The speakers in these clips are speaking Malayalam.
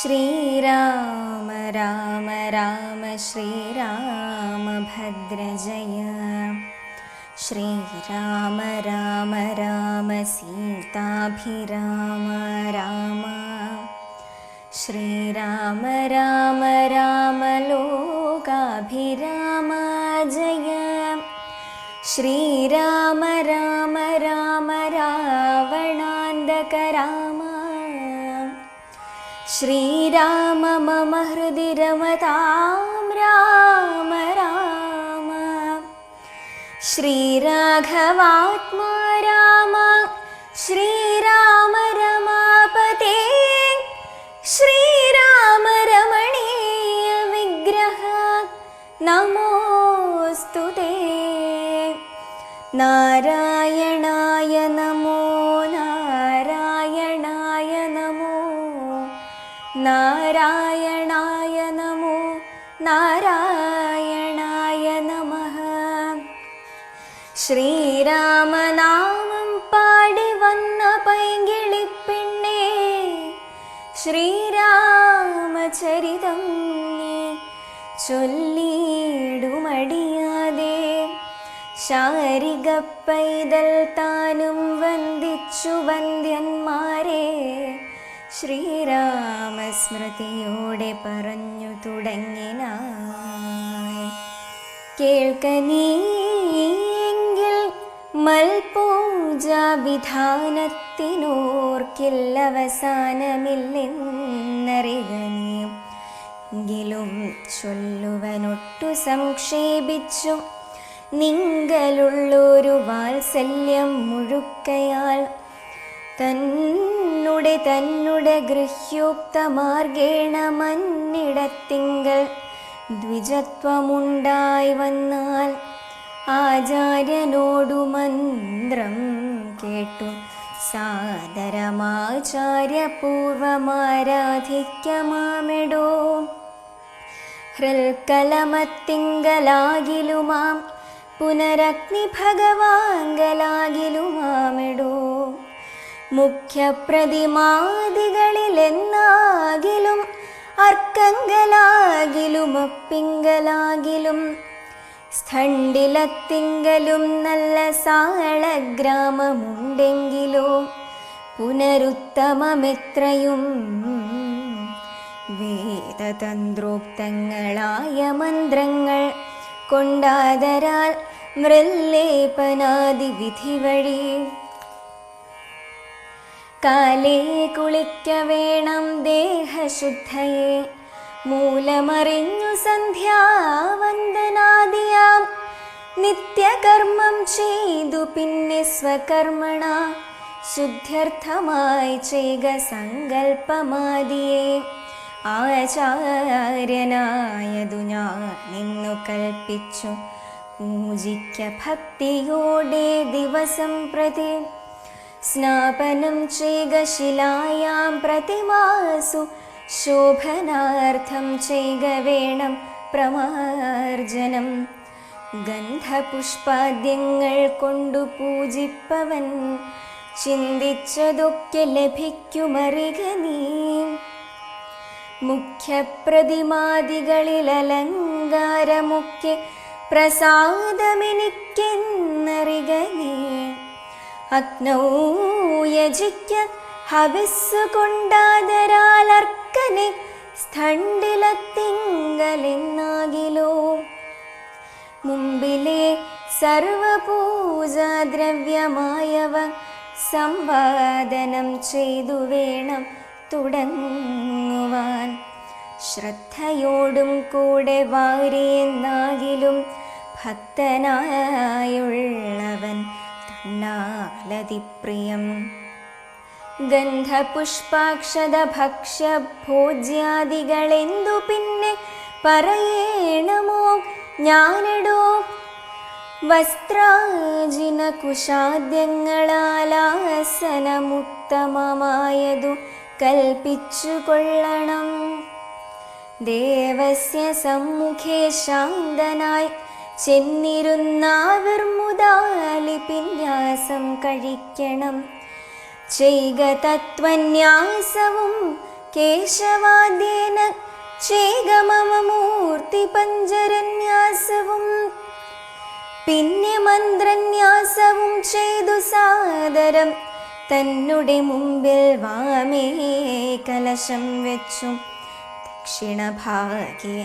ശ്രീരാമ രാമ രാമ ശ്രീരാമഭദ്ര ജയ. ശ്രീരാമ രാമ രാമ സീതാഭിരാമ രാമ. ശ്രീരാമ രാമ രാമ ലോകാഭിരാമ ജയ. ശ്രീരാമ രാമ രാമ രാവണാന്തക രാമ. ശ്രീരാമ മമ ഹൃദി രമതാം രാമ രാമ. ശ്രീരാഘവാത്മാ രാമ. ശ്രീരാമ രമാപതേ. ശ്രീരാമ രമണീയ വിഗ്രഹ നമോസ്തുതേ. നാരായണായ നമോ നാരായണായ നമോ നാരായണായ നമോ നാരായണായ നമഃ. ശ്രീരാമനാമം പാടി വന്ന പൈങ്കിളിപ്പെണ്ണേ, ശ്രീരാമചരിതം നീ ചൊല്ലിടുമടിയാതെ. ശാരിക പൈതൽ താനും വന്ദിച്ചു വന്ദ്യന്മാരെ, ശ്രീരാമസ്മൃതിയോടെ പറഞ്ഞു തുടങ്ങിനായി. കേൾക്ക നീയെങ്കിൽ മൽപൂജാ വിധാനത്തിനോർക്കില്ലവസാനമില്ലെന്നറിക നീ. എങ്കിലും ചൊല്ലുവനൊട്ടു സംക്ഷേപിച്ചു നിങ്കലുള്ളൊരു വാത്സല്യം മുഴുക്കയാൽ. തന്നെ ഗൃഹ്യോക്ത മാർഗേണ മന്നിടത്തിങ്കൽ ദ്വിജത്വമുണ്ടായി വന്നാൽ, ആചാര്യനോടു മന്ത്രം കേട്ടു സാദരമാചാര്യപൂർവമാരാധിക്കമാമെടോ. ഹൃൽക്കലമത്തിങ്കലാകിലുമാം പുനരഗ്നി ഭഗവാങ്കലാകിലുമാമെടോ. മുഖ്യപ്രതിമാദികളിലെന്നാകിലും അർക്കങ്കലാകിലും അപ്പിങ്കലാകിലും സ്ഥണ്ടിലത്തിങ്കലും നല്ല സാളഗ്രാമമുണ്ടെങ്കിലോ പുനരുത്തമമെത്രയും വേദതന്ത്രോക്തങ്ങളായ മന്ത്രങ്ങൾ കൊണ്ടാദരാൽ മൃല്ലേപനാദി വിധി വഴി കാലേ കുളിക്ക വേണം ദേഹശുദ്ധയെ. മൂലമറിഞ്ഞു സന്ധ്യാവന്ദനാദിയാം നിത്യകർമ്മം ചെയ്തു പിന്നെ സ്വകർമ്മണ ശുദ്ധ്യർത്ഥമായി ചെയ്ക സങ്കൽപ്പമാദിയെ. ആചാര്യനായതു ഞാൻ നിന്നു കൽപ്പിച്ചു പൂജിക്ക ഭക്തിയോടെ ദിവസം പ്രതി. സ്നാപനം ചെയ്ക ശിലായാം പ്രതിമാസു ശോഭനാർത്ഥം ചെയ്ക വേണം പ്രമാർജനം. ഗന്ധപുഷ്പാദ്യങ്ങൾ കൊണ്ടു പൂജിപ്പവൻ ചിന്തിച്ചതൊക്കെ ലഭിക്കുമറിക നീ. മുഖ്യപ്രതിമാദികളിൽ അലങ്കാരമൊക്കെ പ്രസാദമെനിക്കെന്നറിക നീ. അഗ്നൗ യജിക്ക ഹവിസ്സു കൊണ്ടാദരാലർക്കനെ സ്ഥണ്ടിലത്തിങ്കലെന്നാകിലോ. മുമ്പിലെ സർവപൂജാദ്രവ്യമായവ സംവാദനം ചെയ്തു വേണം തുടങ്ങുവാൻ. ശ്രദ്ധയോടും കൂടെ വാരിയെന്നാകിലും ഭക്തനായുള്ളവൻ തന്നാലതിപ്രിയം. ഗന്ധപുഷ്പാക്ഷത ഭക്ഷ്യ ഭോജ്യാദികളെന്തു പിന്നെ പറയേണമോ ഞാനെടോ. വസ്ത്രാജിന കുശാദ്യങ്ങളാലാസനമുത്തമമായതു കൽപ്പിച്ചു കൊള്ളണം. ദേവസ്യ സമ്മുഖേ ശാന്തനായി ചെന്നിരുന്നാവിർമുദാലിപിന്യാസം കഴിക്കണം. ചെയ്ക തത്വന്യാസവും കേശവാദ്യേന ചേകമമൂർത്തി പഞ്ചരന്യാസവും പിന്നെ മന്ത്രന്യാസവും ചെയ്തു സാദരം തന്നുടെ മുമ്പിൽ വാമേ കലശം വെച്ചു ദക്ഷിണഭാഗേ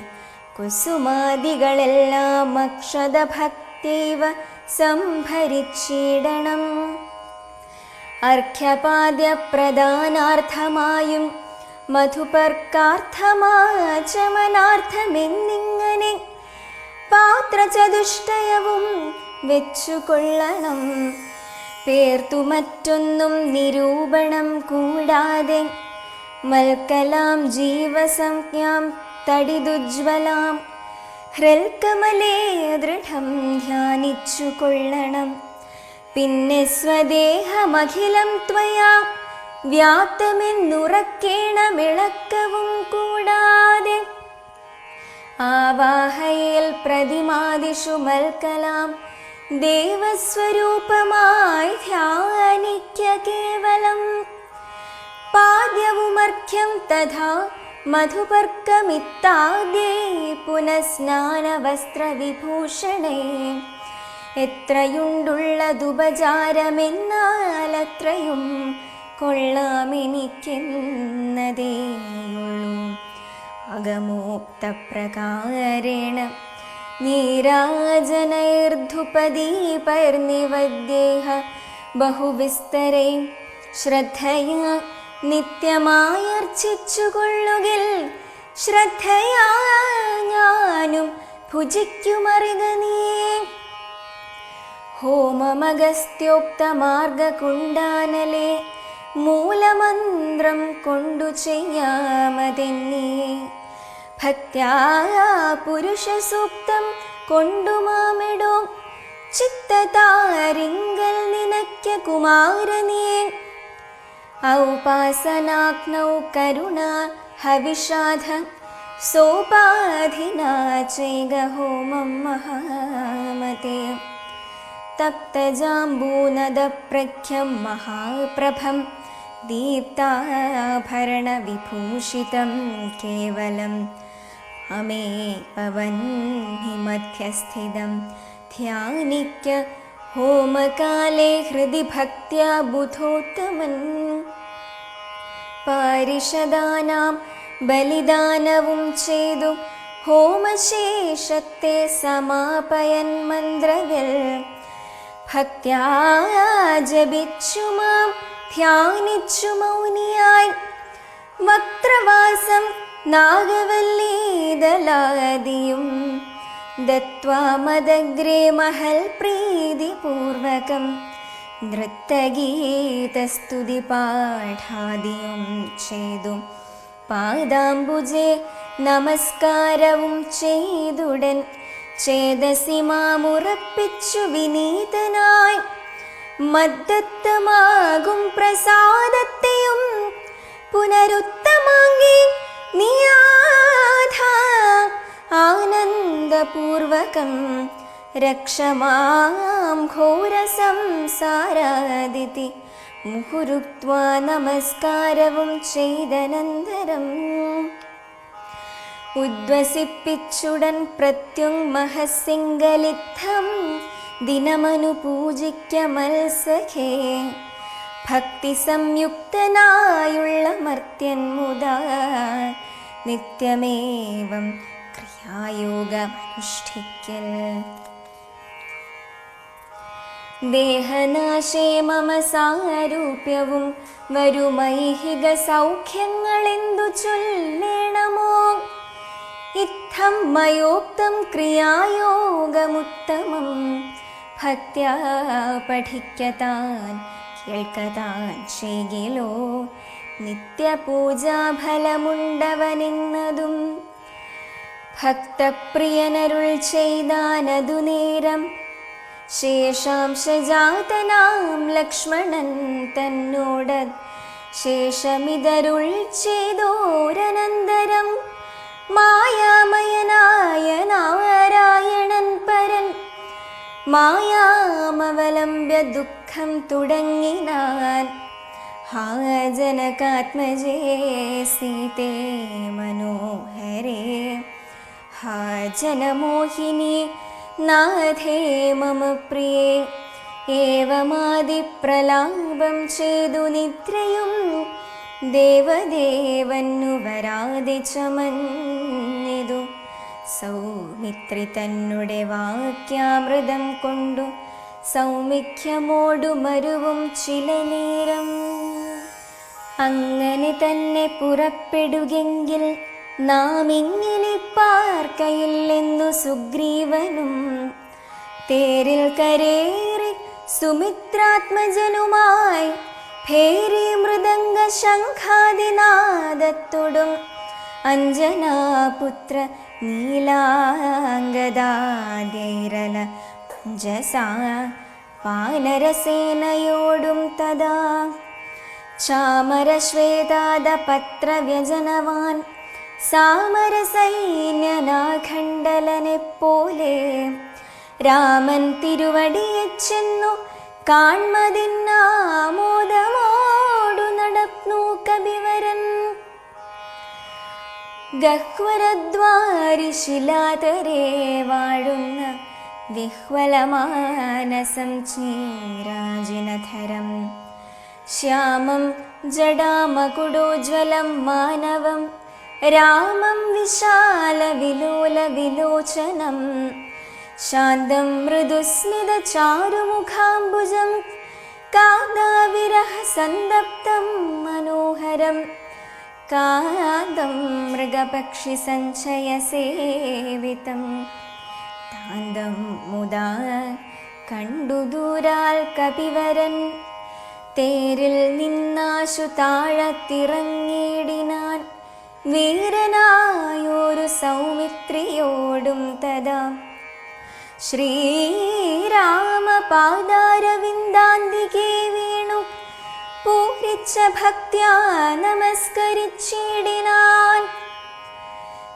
കുസുമാദികളെല്ലാം അക്ഷതഭക്തൈവ സംഭരിച്ചിടണം. അർഘ്യപാദ്യപ്രദാനാർത്ഥമായും മധുപർക്കാർത്ഥമാചമനാർത്ഥമെന്നിങ്ങനെ പാത്രചതുഷ്ടയവും വെച്ചുകൊള്ളണം. പേർത്തു മറ്റൊന്നും നിരൂപണം കൂടാതെ മൽക്കലാം ജീവസംജ്ഞാം തടിദുജ്വലാം ഹൃൽക്കമലേ ദൃഢം ധ്യാനിച്ചു കൊള്ളണം. പിന്നെ സ്വദേഹമഖിലം ത്വയാ വ്യാപ്തമെന്നുറക്കേണമിളക്കവും കൂടാതെ ആവാഹയേൽ പ്രതിമാദിഷു മൽക്കലാം ദേവസ്വരൂപമായി ധ്യാനിക്ക കേവലം. പാദ്യവുമർഘ്യം തഥാ മധുപർക്കമിത്താദ്യേ പുനഃസ്നാനവസ്ത്രവിഭൂഷണേ. എത്രയുണ്ടുള്ളതുപചാരമെന്നാലത്രയും കൊള്ളാമെനിക്കെന്നതേയുള്ളൂ. അഗമോക്തപ്രകാരേണ നീരാജനൈർധുപദീപൈർനിവദ്യേഹ ബഹുവിസ്തരൈ ശ്രദ്ധയാ നിത്യമായർച്ചിച്ചുകൊള്ളുകിൽ ശ്രദ്ധയാ ഞാനും ഭുജിക്കുമറിക നീ. ഹോമമഗസ്ത്യോക്തമാർഗകുണ്ടാനലേ മൂലമന്ത്രം കൊണ്ടു ചെയ്യാമതെന്നേ. ഭക്ത്യാ പുരുഷസൂക്തം കൊണ്ടു മാമിടോ ചിത്തതാരിങ്കൽ നിനയ്ക്ക കുമാരനേ. ഔപാസനാഗ്നൗ കരുണ ഹവിഷാധ സോപാധിനാ ചെയ്ഗഹോമം മഹാമതേ. തപ്തജാംബൂനദപ്രഖ്യം മഹാപ്രഭം ദീപ്താഭരണവിഭൂഷിതം കേവലം അമേ പവന്നി മധ്യസ്ഥിതം ധ്യാനിക്ക ഹോമകാലേ ഹൃദി ഭക്ത്യാ ബുധോത്തമൻ. പാരിഷദാനാം ബലിദാനവും ചെയ്തു ഹോമശേഷത്തെ സമാപയൻ മന്ത്രകൾ ഭക്ത്യാ ജപിച്ചു മാം ധ്യാനിച്ചു മൗനിയായി. വക്രവാസം നാഗവല്ലീദലാദിയും ദത്വാ മദഗ്രേ മഹൽ പ്രീതിപൂർവകം നൃത്തഗീതസ്തുതി പാഠാദിയും ചെയ്തു പാദാംബുജേ നമസ്കാരവും ചെയ്തുടൻ ചേതസി മാമുറപ്പിച്ചു വിനീതനായി. മദ്ദത്തമാകും പ്രസാദത്തെയും പുനരുത്തമാങ്ങി നിയാധ ആനന്ദപൂർവകം രക്ഷമാം ഘോര സംസാരാദിതി മുഹുരുക്ത്വാ നമസ്കാരവും ചെയ്തനന്തരം ഉദ്വസിപ്പിച്ചുടൻ പ്രത്യുങ്മഹസിംഗലിത്തം ദിനമനു പൂജിക്ക മത്സഖേ. ഭക്തി സംയുക്തനായുള്ള മർത്യൻ മുതാ നിത്യമേവം ക്രിയായോഗമനുഷ്ഠിക്കൽ. ദേഹനാശേ മമ സാരൂപ്യവും വരുമൈഹിക സൗഖ്യങ്ങളെന്തു ചൊല്ലേണമോ. ഇത്തം മയോക്തം ക്രിയായോഗമുത്തമം ഭക്ത്യാ പഠിക്കതാൻ കേൾക്കതാൻ ചെയ്കിലോ നിത്യപൂജാഫലമുണ്ടവനെന്നതും. ഭക്തപ്രിയനരുൾ ചെയ്താനതു നേരം ശേഷാംശജാതനാം ലക്ഷ്മണൻ തന്നോട് ശേഷമിതരുൾ ചെയ്തോരനന്തരം മായാമയനായ നാരായണൻ പരൻ മായാമവലംബ്യ ദുഃഖം തുടങ്ങിനാൻ. हा जनकात्मजे सीते मनोहरे, हा जनमोहिनी नाथे मम प्रिये, ഏവമാദിപ്രലാപം ചെയ്തു നിദ്രയും ദേവദേവന്നു വരാതെ ചമഞ്ഞിതു. സൗമിത്രി തന്നെ വാക്യാമൃതം കൊണ്ടു സൗമിഖ്യമോടു മരുവും ചില നേരം. അങ്ങനെ തന്നെ പുറപ്പെടുകെങ്കിൽ നാം ഇങ്ങനെ പാർക്കയില്ലെന്നു സുഗ്രീവനും തേരിൽ കരേറി സുമിത്രാത്മജനുമായി ഭേരി മൃദംഗ ശംഖാദിനാദത്തോടും അഞ്ജനാപുത്ര നീലാംഗദാദ്യൈരല ജസാ വാനരസേനയോടും തഥാ ചാമരശ്വേതാദപത്രവ്യജനവാൻ സാമരസൈന്യനാഖണ്ഡലനെപ്പോലെ രാമൻ തിരുവടിയെ ചെന്നു കാൺമതിന്നാമോദമോടു നടന്നു കപിവരൻ. ഗഹ്വരദ്വാരി ശിലാതരേ വാഴുന്ന വിഹ്വലമാനസം ചീരാജിനധരം ശ്യാമം ജടാമകുടോജ്വലം മാനവം രാമം വിശാല വിലോല വിലോചനം ശാന്തം മൃദുസ്മിത ചാരുമുഖാംബുജം കാന്താവിരഹ സന്തപ്തം മനോഹരം കാന്തം മൃഗപക്ഷി സഞ്ചയ സേവിതം താന്തം മുദാ കണ്ടു ദൂരാൽ കപിവരൻ. തേരിൽ നിന്നാശു താഴത്തിറങ്ങിയിടിനാൻ വീരനായൊരു സൗമിത്രിയോടും തഥാ ശ്രീരാമപാദാരവിന്ദാന്തികേ വീണു പൂരിച്ച ഭക്ത്യാ നമസ്കരിച്ചിടിനാൻ.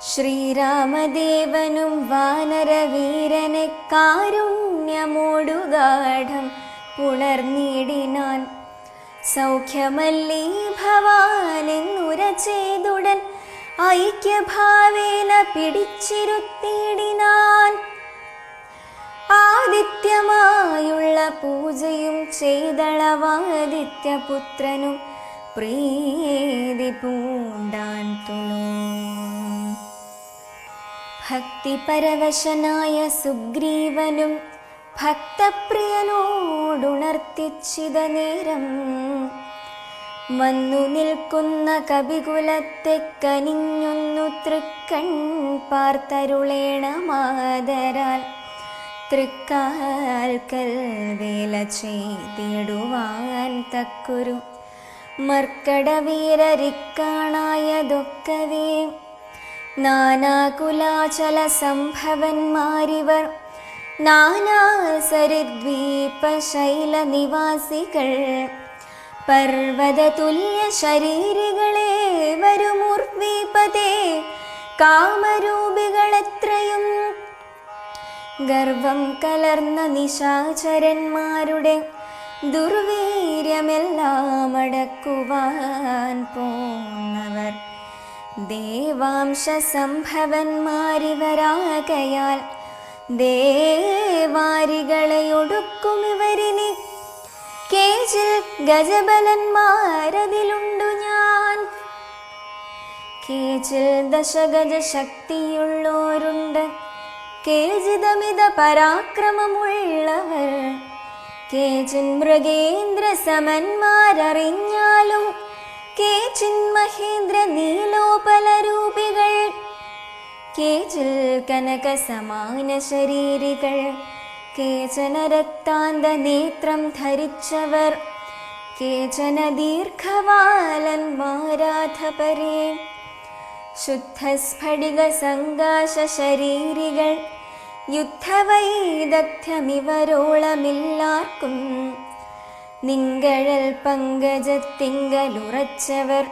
ശ്രീരാമദേവനും വാനരവീരനെ കാരുണ്യമോടു ഗാഢം പുണർന്നിടിനാൻ. സൗഖ്യമല്ലീ ഭവാനെന്നുര ചെയ്തുടൻ ഐക്യഭാവേന പിടിച്ചിരുത്തിയിടിനാൻ. ആദിത്യമായുള്ള പൂജയും ചെയ്തളവാദിത്യപുത്രനും പ്രീതി പൂണ്ടാൻ തുലോ. ഭക്തിപരവശനായ സുഗ്രീവനും ഭക്തപ്രിയനോടുണർത്തിച്ചിത നേരം വന്നു നിൽക്കുന്ന കപികുലത്തെ കനിഞ്ഞൊന്നു തൃക്കൺ പാർത്തരുളേണമാദരാൽ തൃക്കാൽക്കൽ വേല ചെയ്തിടുവാൻ തക്കൊരു മർക്കടവീരരിക്കാണായതൊക്കവേ നാനാകുലാചല സംഭവന്മാരിവർ നാനാസരിദ്വീപശൈല നിവാസികൾ പർവ്വതതുല്യ ശരീരികളെ വരുമുർവീപതേ കാമരൂപികളെത്രയും ഗർവം കലർന്ന നിശാചരന്മാരുടെ ദുർവീര്യമെല്ലാം അടക്കുവാൻ പോന്നവർ ദേവാംശ സംഭവന്മാരിവരാകയാൽ ദേവാരികളെ ഒടുക്കും ഇവരിനി കേജിൽ ഗജബലന്മാരതിലുണ്ടു ഞാൻ. കേജിൽ ദശഗജ ശക്തിയുള്ളോരുണ്ട്, കേജിതമിത പരാക്രമമുള്ളവർ, കേജിൻ മൃഗേന്ദ്ര സമന്മാരറിഞ്ഞാലും കേജിൻ മഹേന്ദ്ര നീലോപലരൂപികൾ, കേജിൽ കനക സമാന ശരീരികൾ, കേചന രക്താന്ത നേത്രം ധരിച്ചവർ, കേചന ദീർഘവാലന്മാരാധപരേ, ശുദ്ധസ്ഫടിക സങ്കാശ ശരീരികൾ, യുദ്ധവൈദഗ്ധ്യമിവരോളമില്ലാർക്കും, നിങ്കഴൽ പങ്കജത്തിങ്കലുറച്ചവർ,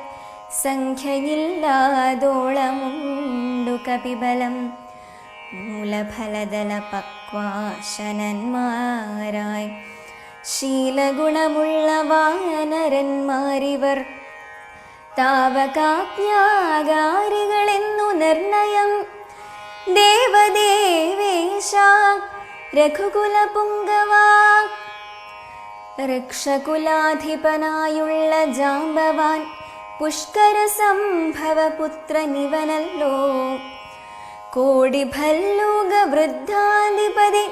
സംഖ്യയില്ലാതോളമുണ്ടു കപിബലം, മൂലഫലദല പക്വാശനന്മാരായി ശീലഗുണമുള്ള വാനരന്മാരിവർ താവകാജ്ഞാകാരികളെന്നു നിർണയം. ദേവദേവേശ രഘുകുലപുങ്കവാ ഋക്ഷകുലാധിപനായുള്ള ജാംബവാൻ പുഷ്കര സംഭവ പുത്രനിവനല്ലോ. കോടിഭല്ലൂക വൃദ്ധാധിപതി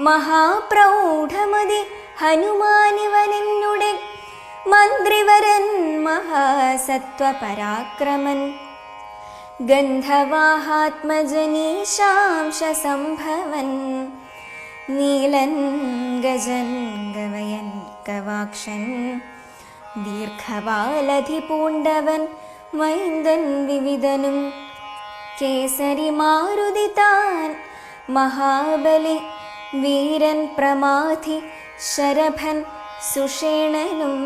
മഹാപ്രൗഢമതി ഹനുമാനിവനെന്നുടെ മന്ത്രിവരൻ മഹാസത്വപരാക്രമൻ. ഗന്ധവാഹാത്മജനീശാംശ സംഭവൻ നീലൻ ഗജൻ ഗവയൻ ഗവാക്ഷൻ ദീർഘവാലധി പൂണ്ടവൻ മൈന്ദൻ വിവിധനും. കേസരി മാരുതി താൻ മഹാബലി വീരൻ പ്രമാധി ശരഭൻ സുഷേണനും.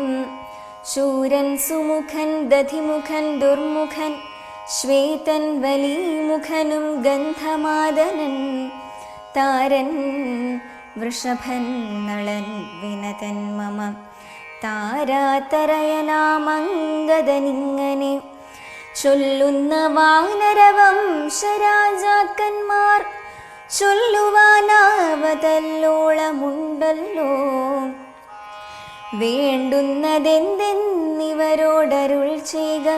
ശൂരൻ സുമുഖൻ ദധിമുഖൻ ദുർമുഖൻ ശ്വേതൻ വലിമുഖനും ഗന്ധമാദനൻ. താരൻ വൃഷഭൻ നളൻ വിനതൻ മമ താരാതരയനാമംഗദനിങ്ങനെ ചൊല്ലുന്ന വാനരവംശരാജാക്കന്മാർ ചൊല്ലുവാനാവതല്ലോളമുണ്ടല്ലോ. വേണ്ടുന്നതെന്തെന്നിവരോടരുൾ ചെയ്യുക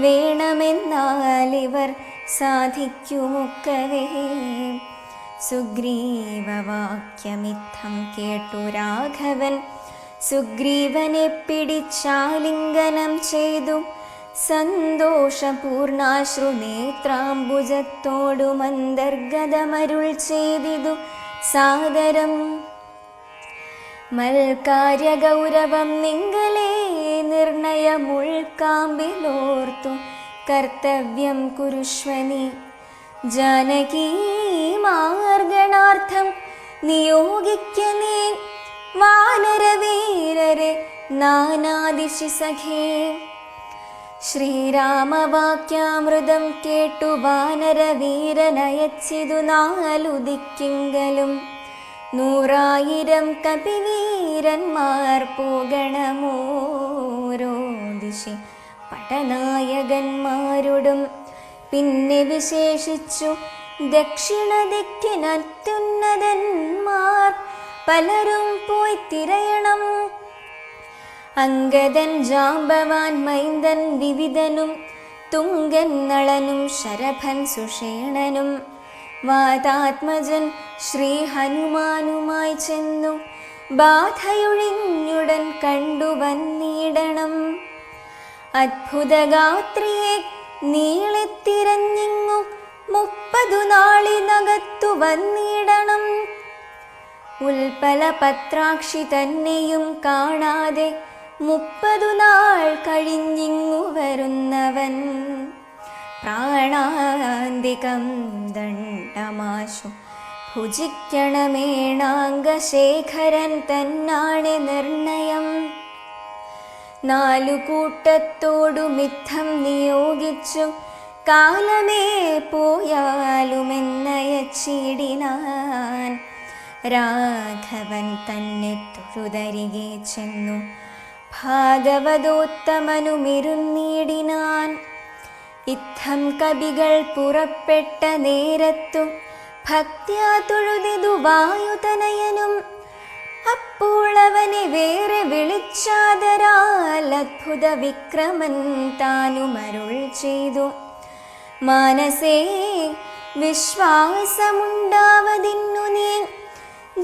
വേണമെന്നാലിവർ സാധിക്കുമൊക്കവേ. സുഗ്രീവവാക്യമിത്തം കേട്ടു രാഘവൻ സുഗ്രീവനെ പിടിച്ചാലിംഗനം ചെയ്തു. സന്തോഷപൂർണാശ്രുനേത്രാംബുജത്തോടു മന്ദർഗതമരുൾ ചെയ്തിതു സാദരം. മൽക്കാര്യഗൗരവം നിങ്ങളെ നിർണയമുൾക്കാമ്പിലോർത്തു കർത്തവ്യം കുരുഷ്വനി. ജാനകീ മാർഗണാർത്ഥം നിയോഗിക്കനേ വാനരവീരരെ നാനാദിശി സഖേ. ശ്രീരാമവാക്യാമൃതം കേട്ടു വാനരവീരനയച്ചിതു നാലു ദിക്കിങ്കലും. 100,000 കപിവീരന്മാർ പോകണമോരോ ദിശി പടനായകന്മാരോടും. പിന്നെ വിശേഷിച്ചു ദക്ഷിണ ദിക്കിനത്യുന്നതന്മാർ പലരും പോയി തിരയണം. അംഗദൻ ജാംബവാൻ മൈന്ദൻ വിവിധനും തുങ്കൻ നളനും ശരഭൻ സുഷേണനും വാതാത്മജൻ ശ്രീ ഹനുമാനുമായി ചെന്നു ബാധയൊഴിഞ്ഞുടൻ കണ്ടു വന്നിടണം. അത്ഭുതഗാത്രിയെ നീളിത്തിരഞ്ഞിങ്ങു 30 നാളിനകത്തു വന്നിടണം. ഉൽപ്പല പത്രാക്ഷി തന്നെയും കാണാതെ 30 നാൾ കഴിഞ്ഞിങ്ങു വരുന്നവൻ. പ്രാണാന്തികം ദണ്ഡമാശു ഭുജിക്കണമേണാംഗശേഖരൻ തന്നാണ് നിർണയം. 4 കൂട്ടത്തോടു മിഥം നിയോഗിച്ചു കാലമേ പോയാലുമെന്നയച്ചിടിനാൻ. രാഘവൻ തന്നെ തൊഴുതരികെ ചെന്നു ഭാഗവതോത്തമനുമിരുന്നിടിനാൻ. ഇത്തം കവികൾ പുറപ്പെട്ട നേരത്തു ഭക്ത്യാ തൊഴുതിതു വായുതനയനും. അപ്പോൾ അവനെ വേറെ വിളിച്ചാദരാൽ അദ്ഭുത വിക്രമൻ താനുമരുൾ ചെയ്തു. മാനസേ വിശ്വാസമുണ്ടാവതിന്നു നീ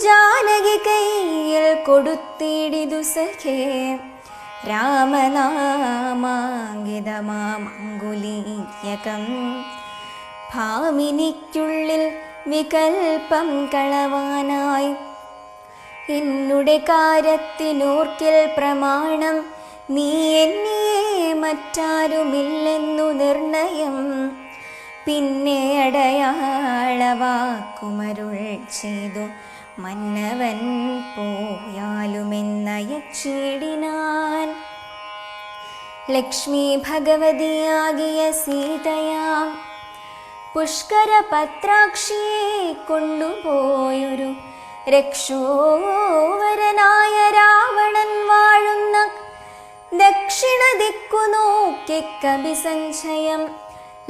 ജാനകി കയ്യിൽ കൊടുത്തിടിതു സഖേ. രാമനാമാങ്കിതമാമംഗുലീയകം ഭാമിനിക്കുള്ളിൽ വികൽപ്പം കളവാനായി. എന്നുടെ കാര്യത്തിനോർക്കിൽ പ്രമാണം നീ എന്നെ മറ്റാരുമില്ലെന്നു നിർണയം. പിന്നെ അടയാളവാക്കുമരുൾ ചെയ്തു മന്നവൻ പോയാലുമെന്നയച്ചിടിനാൻ. ലക്ഷ്മി ഭഗവതിയാകിയ സീതയാം പുഷ്കര പത്രാക്ഷിയെ കൊണ്ടുപോയൊരു രക്ഷോവരനായ രാവണൻ വാഴുന്ന ദക്ഷിണ ദിക്കു നോക്കി കവിസഞ്ചയം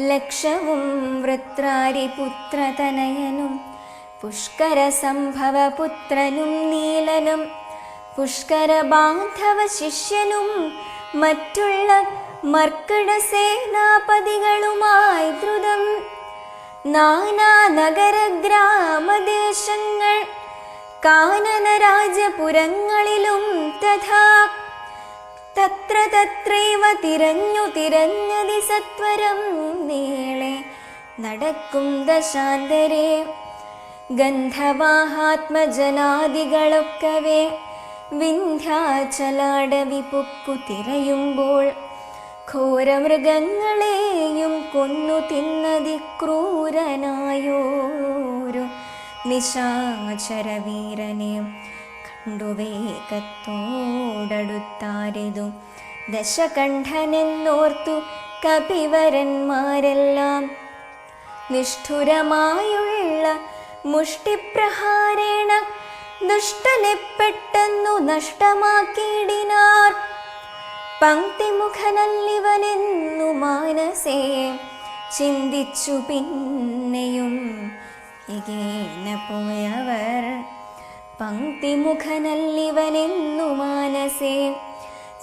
ലക്ഷവും വൃത്രാരിപുത്രതനയനും പുഷ്കര സംഭവ പുത്രനും നീലനും പുഷ്കര ബാന്ധവ ശിഷ്യനും മറ്റുള്ള മർക്കട സേനാപതികളുമായി ദ്രുതം നാനാ നഗര ഗ്രാമദേശങ്ങൾ കാനന രാജപുരങ്ങളിലും തഥാ തത്ര തത്രൈവ തിരഞ്ഞതി സത്വരം നീളെ നടക്കും ദശാന്തരെ ഗന്ധവാഹാത്മജനാദികളൊക്കവേ വിന്ധ്യാചലാടവി പൊക്കു തിരയുമ്പോൾ ഘോരമൃഗങ്ങളെയും കൊന്നു തിന്നതി ക്രൂരനായോരു നിശാചരവീരനെ കണ്ടു വേഗത്തോടടുത്താരിതു ദശകണ്ഠനെന്നോർത്തു കപിവരന്മാരെല്ലാം നിഷ്ഠുരമായുള്ള മുഷ്ടിപ്രഹാരേണ ദുഷ്ടനെ പെട്ടെന്നു നഷ്ടമാക്കിയിടിനാർ പങ്ക്തിമുഖനല്ലിവനെന്നു മാനസേ ചിന്തിച്ചു പിന്നെയും വേഗേന പോയവർ പങ്ക്തിമുഖനല്ലിവനെന്നു മാനസേ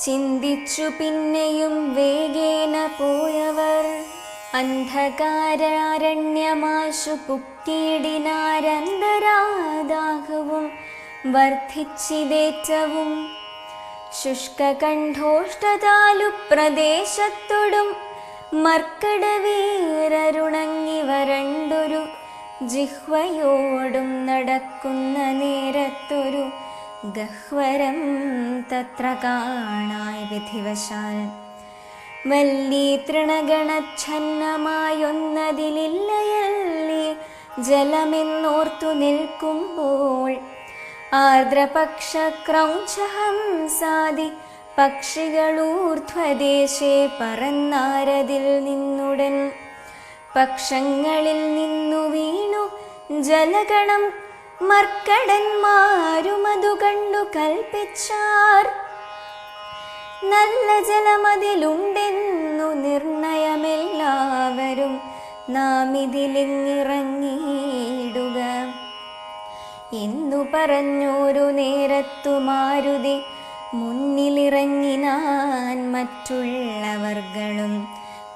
ചിന്തിച്ചു പിന്നെയും വേഗേന പോയവർ അന്ധകാരാരണ്യമാശു പുക്കിയിടിനാരന്തരാദാഹവും വർദ്ധിച്ചിതേറ്റവും ശുഷ്കകണ്ഠോഷ്ടതാലു പ്രദേശത്തൊടും മർക്കടവീരരുണങ്ങിവ രണ്ടൊരു ജിഹ്വയോടും നടക്കുന്ന നേരത്തൊരു ഗഹ്വരം തത്ര കാണായി വിധിവശാൽ വല്ലി തൃണഗണച്ഛന്നമായൊന്നതിലില്ലയല്ലി ജലമെന്നോർത്തു നിൽക്കുമ്പോൾ ആർദ്രപക്ഷ ക്രൗഞ്ചഹംസാദി പക്ഷികളൂർധ്വദേശേ പറന്നാരതിൽ നിന്നുടൻ പക്ഷങ്ങളിൽ നിന്നു വീണു ജലഗണം മർക്കടന്മാരുമതു കണ്ടു കൽപ്പിച്ചാർ നല്ല ജലമതിലുണ്ടെന്നു നിർണയമെല്ലാവരും നാം ഇതിലിങ്ങിറങ്ങിയിടുക എന്നു പറഞ്ഞോരു നേരത്തു മാരുതി മുന്നിലിറങ്ങിനാൻ മറ്റുള്ളവർകളും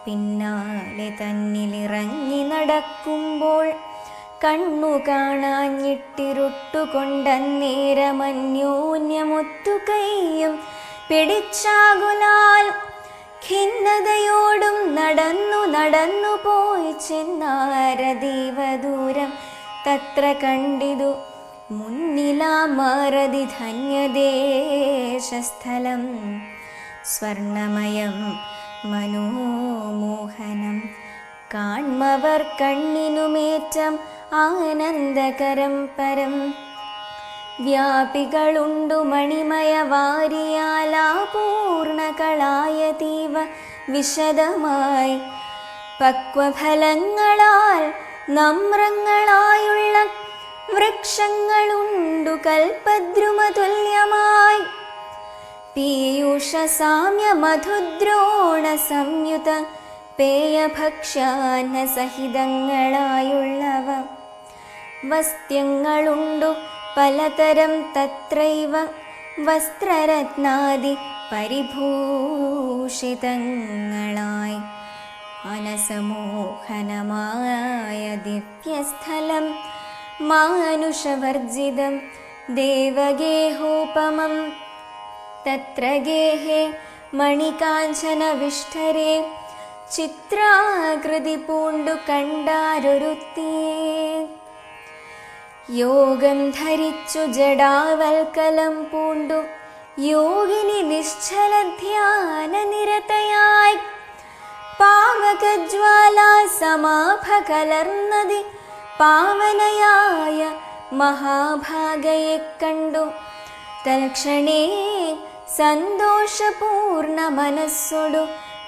പിന്നാലെ തന്നിലിറങ്ങി നടക്കുമ്പോൾ കണ്ണു കാണാഞ്ഞിട്ടിരുട്ടുകൊണ്ടന്നേരമന്യോന്യമൊത്തു കൈയും പിടിച്ചാകുലാൽ ഖിന്നതയോടും നടന്നു പോയി ചെന്നാരതീവ ദൂരം തത്ര കണ്ടിതു മുന്നിലാമാരതി ധന്യദേശസ്ഥലം സ്വർണമയം മനോമോഹനം കാൺമവർ കണ്ണിനുമേറ്റം ആനന്ദകരം പരം വ്യാപികളുണ്ടു മണിമയ വാരിയാലാപൂർണകളായതീവ വിശദമായി പക്വഫലങ്ങളാൽ നമ്രങ്ങളായുള്ള വൃക്ഷങ്ങളുണ്ടു കൽപദ്രുമതുല്യമായി പീയൂഷ സാമ്യ മധുദ്രോണ സംയുത പേയഭക്ഷ്യാന്ന സഹിതങ്ങളായുള്ളവ വസ്ത്യങ്ങളുണ്ടു പലതരം തത്രൈവ വസ്ത്രരത്നാദി പരിഭൂഷിതങ്ങളായി മനസമോഹനമായ ദിവ്യസ്ഥലം മാനുഷവർജിതം ദേവഗേഹോപമം തത്ര ഗേഹേ മണികാഞ്ചനവിഷ്ഠരേ ചിത്രാകൃതി പൂണ്ടു കണ്ടാരൊരുത്തിയേ യോഗം ധരിച്ചു ജടാവൽക്കലം പൂണ്ടു യോഗിനി നിശ്ചല ധ്യാന നിരതയായി പാവകജ്വാലാ സമാഭ കലർന്നതി പാവനയായ മഹാഭാഗയെ കണ്ടു തൽക്ഷണേ സന്തോഷപൂർണ മനസ്സൊടു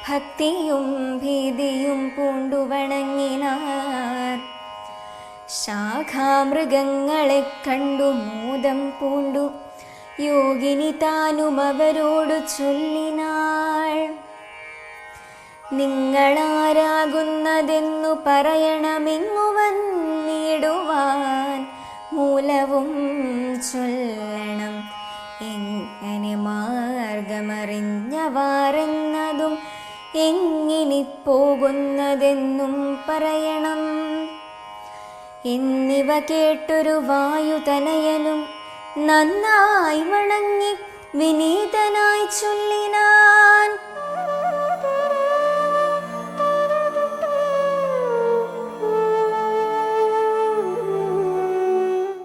ഭക്തിയും ഭീതിയും പൂണ്ടു വണങ്ങിനാർ ശാഖാമൃഗങ്ങളെ കണ്ടു മോദം പൂണ്ടു യോഗിനി താനും അവരോടു ചൊല്ലിനാൾ. നിങ്ങളാരാകുന്നതെന്നു പറയണമിങ്ങു വന്നിടുവാൻ മൂലവും ചൊല്ലണം. എങ്ങനെ മാർഗമറിഞ്ഞവാറെന്നതും എങ്ങിനി പോകുന്നതെന്നും പറയണം. എന്നിവ കേട്ടൊരു വായുതനയനും നന്നായി വണങ്ങി വിനീതനായി ചൊല്ലിനാൻ.